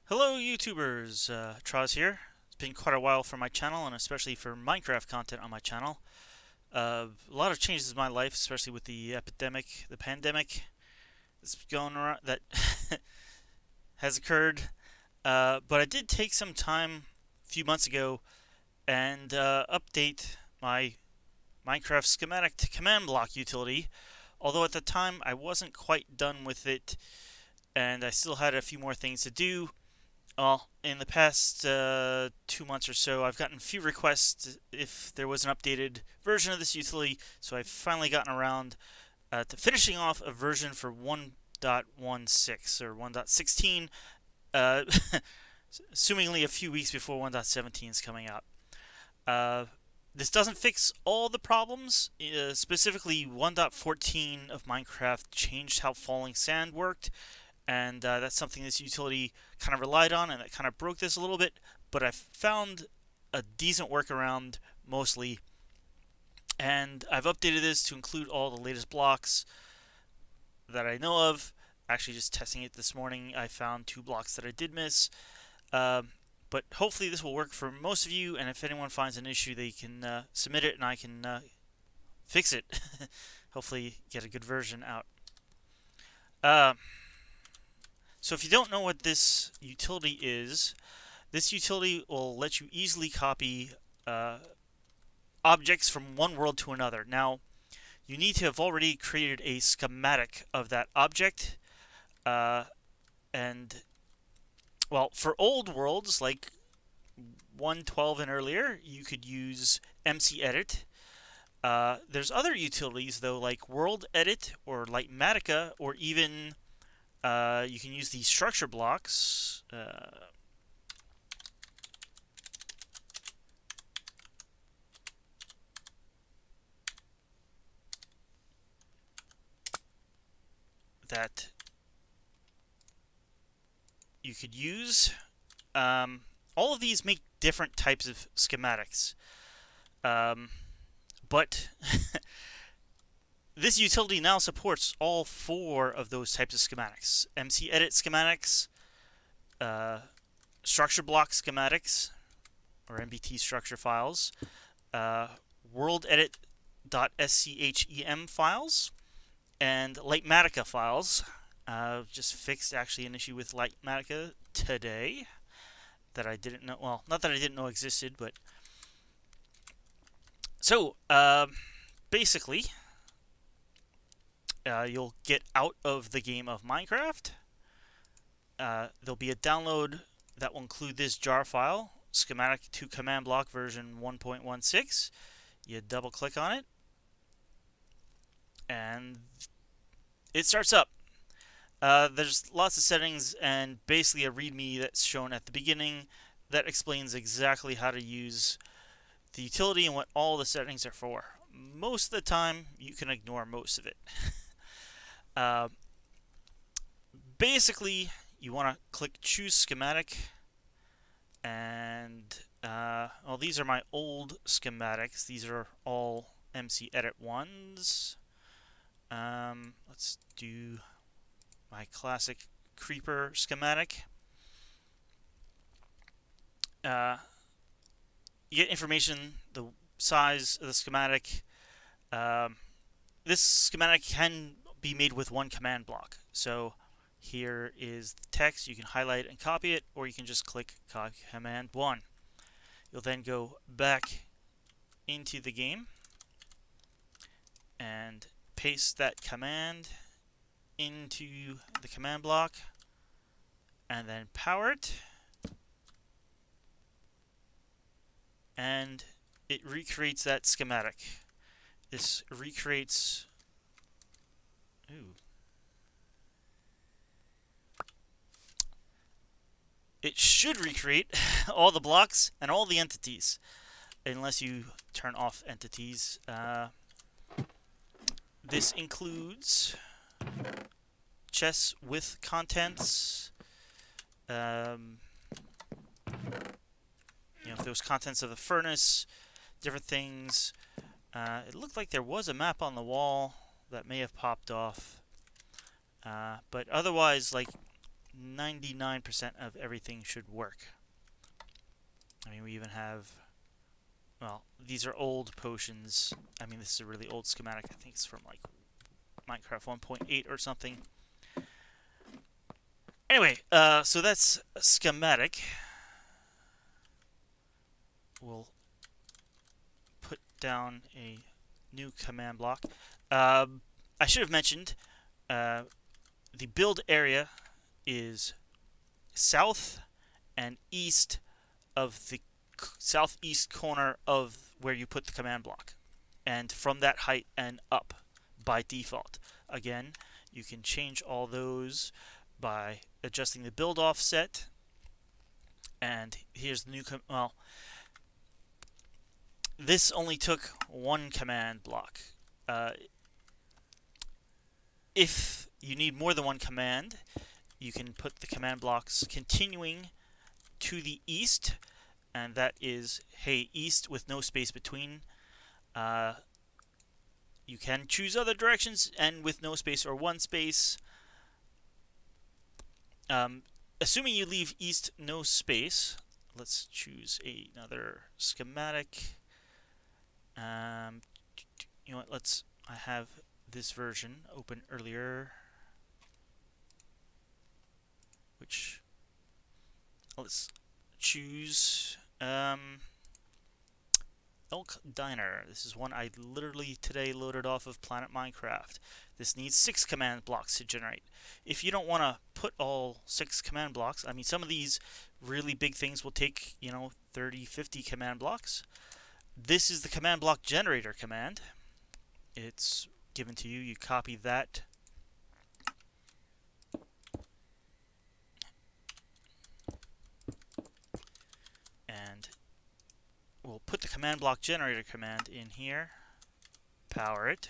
Hello YouTubers, Troz here. It's been quite a while for my channel and especially for Minecraft content on my channel. A lot of changes in my life, especially with the pandemic that's going around, that has occurred. But I did take some time a few months ago and update my Minecraft Schematic To Command Block utility. Although at the time I wasn't quite done with it and I still had a few more things to do. Well, in the past 2 months or so, I've gotten a few requests if there was an updated version of this utility, so I've finally gotten around to finishing off a version for 1.16 or 1.16, uh, assumingly a few weeks before 1.17 is coming out. Uh, this doesn't fix all the problems. Specifically, 1.14 of Minecraft changed how falling sand worked, and that's something this utility kind of relied on, and it kind of broke this a little bit, but I found a decent workaround mostly, and I've updated this to include all the latest blocks that I know of. Actually, just testing it this morning, I found 2 blocks that I did miss, but hopefully this will work for most of you, and if anyone finds an issue, they can submit it and I can fix it. Hopefully get a good version out. So if you don't know what this utility is, this utility will let you easily copy objects from one world to another. Now, you need to have already created a schematic of that object. And, well, for old worlds, like 1.12 and earlier, you could use MCEdit. There's other utilities, though, like World Edit or Litematica, or even you can use these structure blocks. That you could use. All of these make different types of schematics. But this utility now supports all 4 of those types of schematics. MCEdit schematics, structure block schematics, or MBT structure files, worldedit.schem files, and Litematica files. Just fixed actually an issue with Litematica today that I didn't know. Well, not that I didn't know existed, but so basically, you'll get out of the game of Minecraft. There'll be a download that will include this jar file, Schematic To Command Block version 1.16. You double click on it, and it starts up. There's lots of settings and basically a README that's shown at the beginning that explains exactly how to use the utility and what all the settings are for. Most of the time, you can ignore most of it. Basically, you want to click Choose Schematic, and well, these are my old schematics. These are all MCEdit ones. Let's do my classic creeper schematic. You get information, the size of the schematic. This schematic can be made with one command block. So here is the text. You can highlight and copy it, or you can just click Command 1. You'll then go back into the game and paste that command into the command block, and then power it, and it recreates that schematic. This recreates. It should recreate all the blocks and all the entities, unless you turn off entities. This includes chests with contents. If there was contents of the furnace, different things. It looked like there was a map on the wall that may have popped off. But otherwise, like 99% of everything should work. I mean, we even have, well, these are old potions. I mean, this is a really old schematic. I think it's from like Minecraft 1.8 or something. Anyway, so that's a schematic. We'll put down a new command block. I should have mentioned the build area is south and east of the southeast corner of where you put the command block, and from that height and up by default. Again, you can change all those by adjusting the build offset. And here's the new well, this only took one command block. If you need more than one command, you can put the command blocks continuing to the east, and that is, hey, east with no space between. You can choose other directions and with no space or one space. Assuming you leave east no space, let's choose another schematic. You know what? I have this version open earlier, which let's choose Elk Diner. This is one I literally today loaded off of Planet Minecraft. This needs 6 command blocks to generate. If you don't want to put all 6 command blocks, I mean, some of these really big things will take, 30, 50 command blocks. This is the command block generator command. It's given to you. You copy that. And we'll put the command block generator command in here. Power it.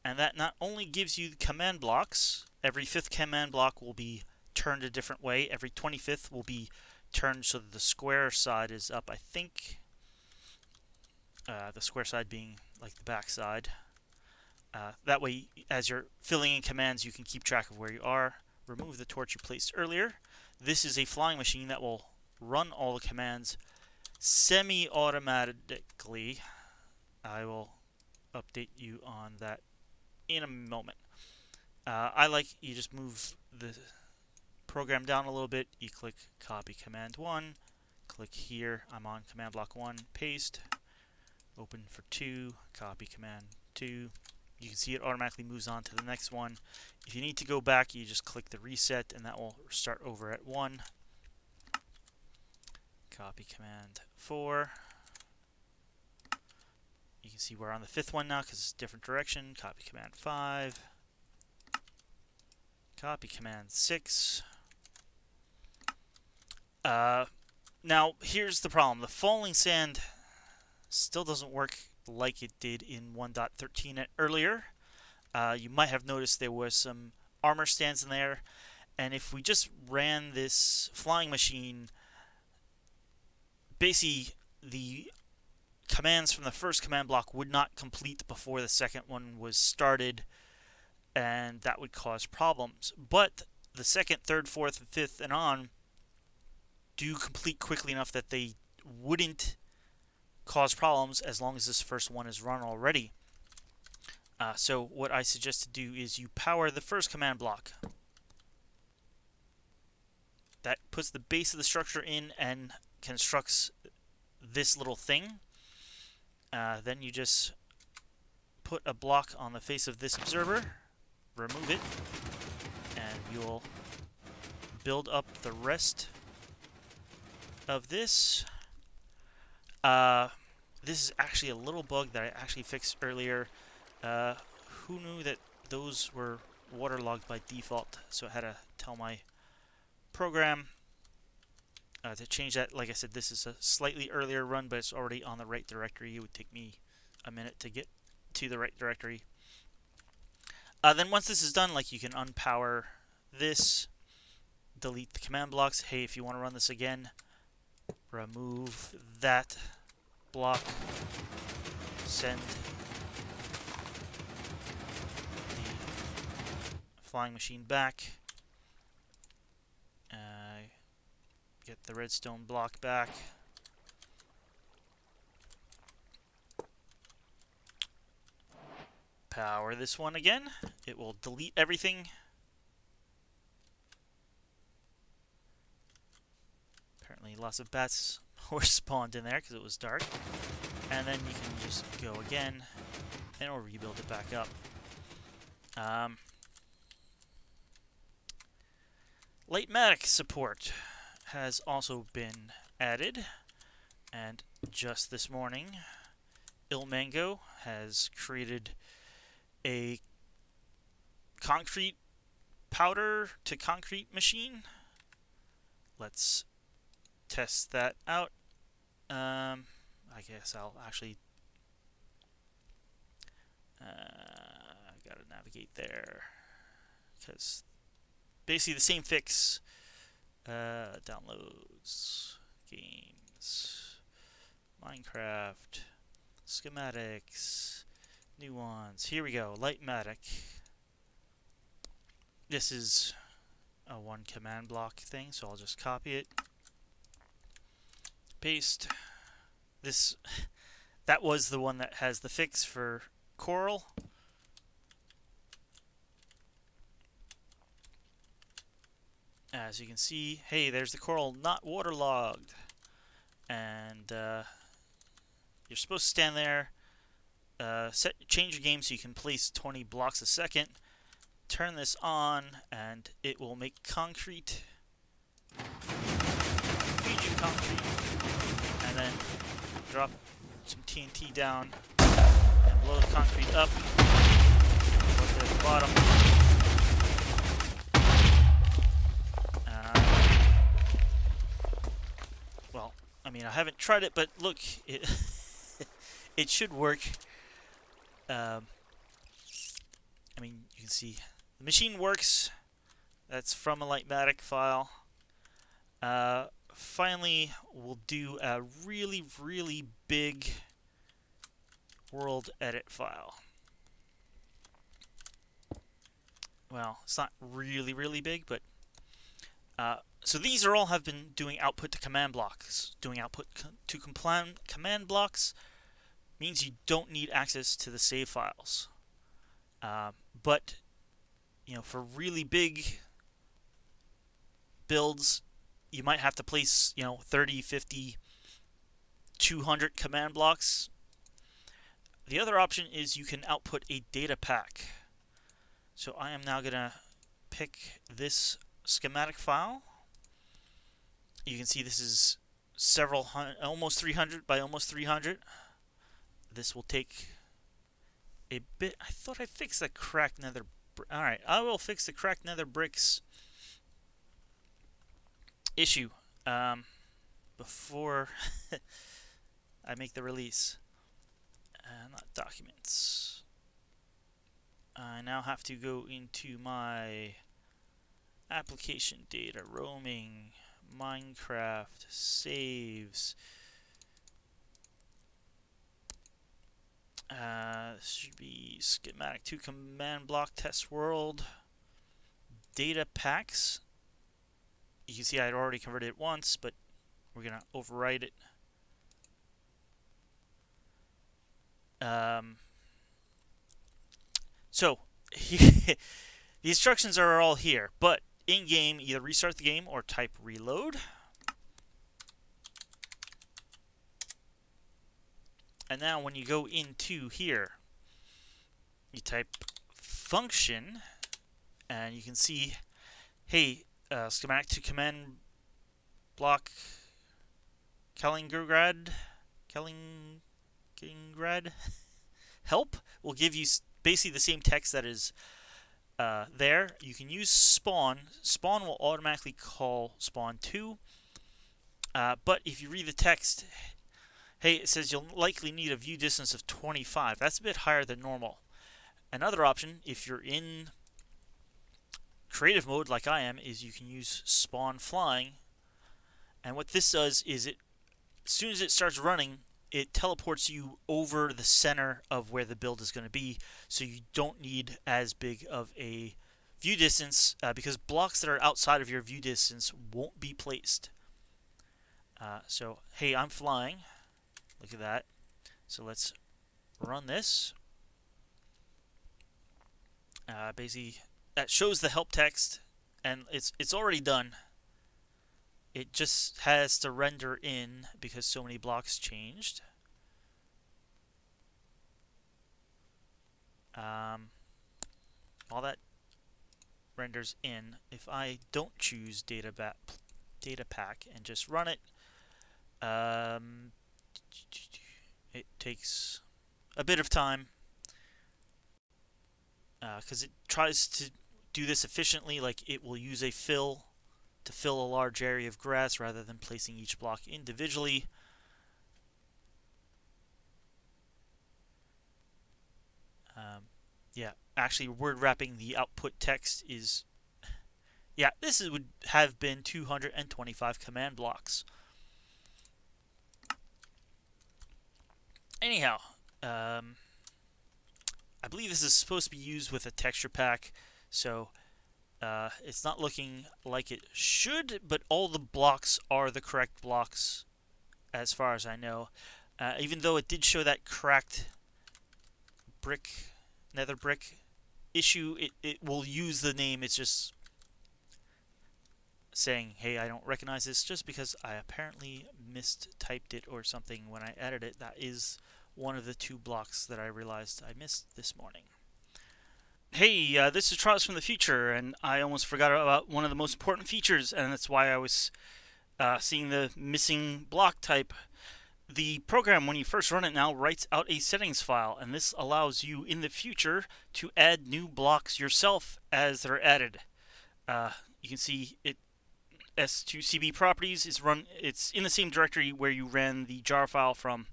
And that not only gives you the command blocks, every 5th command block will be turned a different way. Every 25th will be turned so that the square side is up, I think. The square side being like the back side. That way, as you're filling in commands, you can keep track of where you are. Remove the torch you placed earlier. This is a flying machine that will run all the commands semi-automatically. I will update you on that in a moment. You just move the program down a little bit. You click copy command 1. Click here. I'm on command block 1. Paste. Open for 2. Copy command 2. You can see it automatically moves on to the next one. If you need to go back, you just click the reset, and that will start over at 1. Copy command 4. You can see we're on the 5th one now because it's a different direction. Copy command 5. Copy command 6. Now, here's the problem. The falling sand still doesn't work like it did in 1.13 earlier. You might have noticed there was some armor stands in there, and if we just ran this flying machine, basically the commands from the first command block would not complete before the second one was started, and that would cause problems. But the 2nd, 3rd, 4th, and 5th and on do complete quickly enough that they wouldn't cause problems as long as this first one is run already. So what I suggest to do is you power the first command block. That puts the base of the structure in and constructs this little thing. Then you just put a block on the face of this observer, remove it, and you'll build up the rest of this. This is actually a little bug that I actually fixed earlier. Who knew that those were waterlogged by default? So I had to tell my program to change that. Like I said, this is a slightly earlier run, but it's already on the right directory. It would take me a minute to get to the right directory. Then once this is done, you can unpower this, delete the command blocks. Hey, if you want to run this again, remove that block, send the flying machine back, Get the redstone block back. Power this one again. It will delete everything. Apparently lots of bats were spawned in there because it was dark. And then you can just go again and it'll rebuild it back up. Litematic support has also been added, and just this morning Ilmango has created a concrete powder to concrete machine. Let's test that out. I guess I'll actually gotta navigate there because basically the same fix. Downloads, games, Minecraft, schematics, new ones. Here we go, Litematic. This is a one command block thing, so I'll just copy it, paste. That was the one that has the fix for coral. As you can see, hey, there's the coral not waterlogged. And you're supposed to stand there, change your game so you can place 20 blocks a second. Turn this on, and it will make concrete. Feed you concrete. And then drop some TNT down and blow the concrete up. Put it at the bottom. Well, I mean, I haven't tried it, but look, it it should work. I mean, you can see the machine works. That's from a Litematic file. Finally, we'll do a really, really big world edit file. Well, it's not really, really big, but so these are all have been doing output to command blocks. Doing output to command blocks means you don't need access to the save files. But you know, for really big builds, you might have to place, you know, 30, 50, 200 command blocks. The other option is you can output a data pack. So I am now going to pick this schematic file. You can see this is several hundred, almost 300 by almost 300. This will take a bit. I thought I fixed the cracked nether. Alright, I will fix the cracked nether bricks issue before I make the release. Not documents. I now have to go into my application data, roaming, Minecraft, saves. This should be Schematic To Command Block Test World, datapacks. You can see I had already converted it once, but we're going to overwrite it. So the instructions are all here, but in game, either restart the game or type reload. And now when you go into here, you type function, and you can see, hey, Schematic To Command Block Kaliningrad help will give you basically the same text that is there. You can use spawn. Spawn will automatically call spawn 2. But if you read the text, hey, it says you'll likely need a view distance of 25. That's a bit higher than normal. Another option, if you're in creative mode like I am, is you can use spawn flying. And what this does is, as soon as it starts running, it teleports you over the center of where the build is going to be, so you don't need as big of a view distance, because blocks that are outside of your view distance won't be placed. So, hey, I'm flying. Look at that. So let's run this. Basically, that shows the help text, and it's already done. It just has to render in because so many blocks changed. All that renders in. If I don't choose data pack and just run it, it takes a bit of time because it tries to do this efficiently. Like, it will use a fill to fill a large area of grass rather than placing each block individually. Yeah, actually, word wrapping the output text is, yeah, would have been 225 command blocks. Anyhow, I believe this is supposed to be used with a texture pack, so it's not looking like it should, but all the blocks are the correct blocks as far as I know. Even though it did show that cracked nether brick issue, it will use the name. It's just saying, hey, I don't recognize this, just because I apparently mistyped it or something when I added it. That is one of the 2 blocks that I realized I missed this morning. Hey, this is Charles from the future, and I almost forgot about one of the most important features, and that's why I was seeing the missing block type. The program, when you first run it now, writes out a settings file, and this allows you in the future to add new blocks yourself as they're added. You can see it. S2CB properties is it's in the same directory where you ran the jar file from,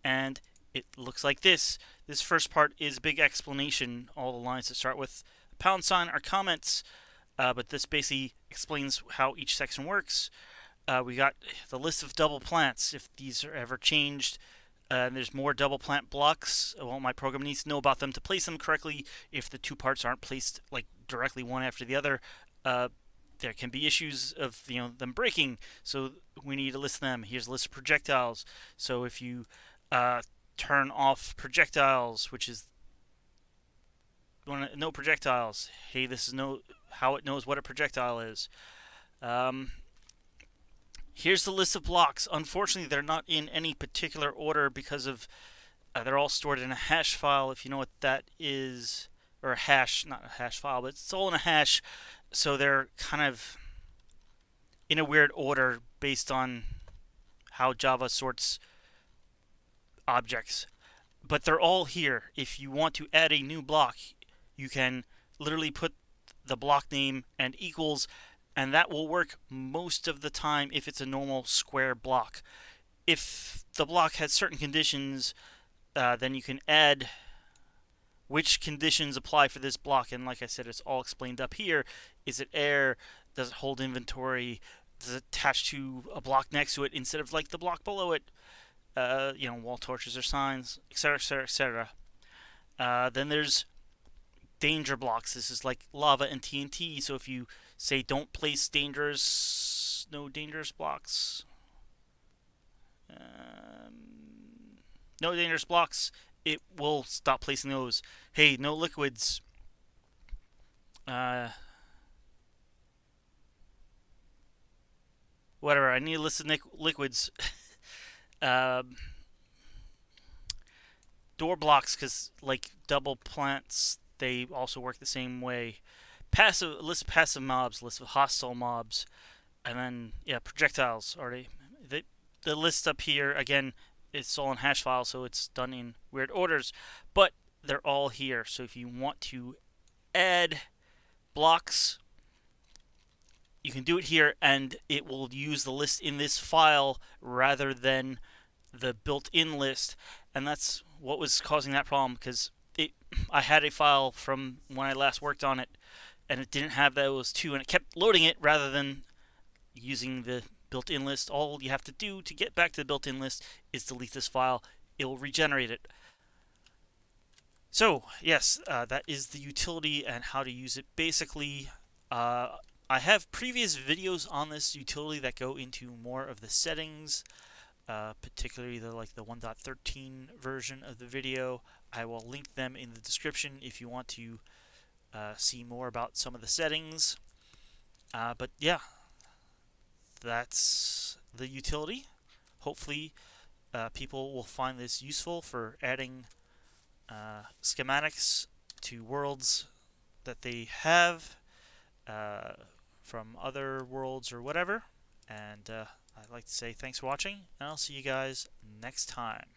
and it looks like this. This first part is a big explanation. All the lines that start with a # are comments, but this basically explains how each section works. We got the list of double plants. If these are ever changed, and there's more double plant blocks, well, my program needs to know about them to place them correctly. If the 2 parts aren't placed like directly one after the other, there can be issues of them breaking. So we need to list them. Here's a list of projectiles. So if you turn off projectiles, which is no projectiles, hey, this is how it knows what a projectile is. Here's the list of blocks. Unfortunately, they're not in any particular order because of they're all stored in a hash file, if you know what that is, or a hash, not a hash file, but it's all in a hash. So they're kind of in a weird order based on how Java sorts objects. But they're all here. If you want to add a new block, you can literally put the block name and equals, and that will work most of the time if it's a normal square block. If the block has certain conditions, then you can add which conditions apply for this block, and like I said, it's all explained up here. Is it air? Does it hold inventory? Does it attach to a block next to it instead of like the block below it? Wall torches or signs, etc., etc., etc. Then there's danger blocks. This is like lava and TNT. So if you say don't place no dangerous blocks, no dangerous blocks, it will stop placing those. Hey, no liquids. Whatever. I need a list of liquids. Door blocks, because like double plants, they also work the same way. List of passive mobs, list of hostile mobs, and then projectiles already. The list up here again, it's all in hash file, so it's done in weird orders, but they're all here. So if you want to add blocks, you can do it here, and it will use the list in this file rather than the built-in list, and that's what was causing that problem, because I had a file from when I last worked on it, and it didn't have those 2, and it kept loading it rather than using the built-in list. All you have to do to get back to the built-in list is delete this file. It will regenerate it. So yes, that is the utility and how to use it. Basically, I have previous videos on this utility that go into more of the settings, particularly the 1.13 version of the video. I will link them in the description if you want to see more about some of the settings. But yeah, that's the utility. Hopefully, people will find this useful for adding schematics to worlds that they have uh, from other worlds or whatever. And I'd like to say thanks for watching, and I'll see you guys next time.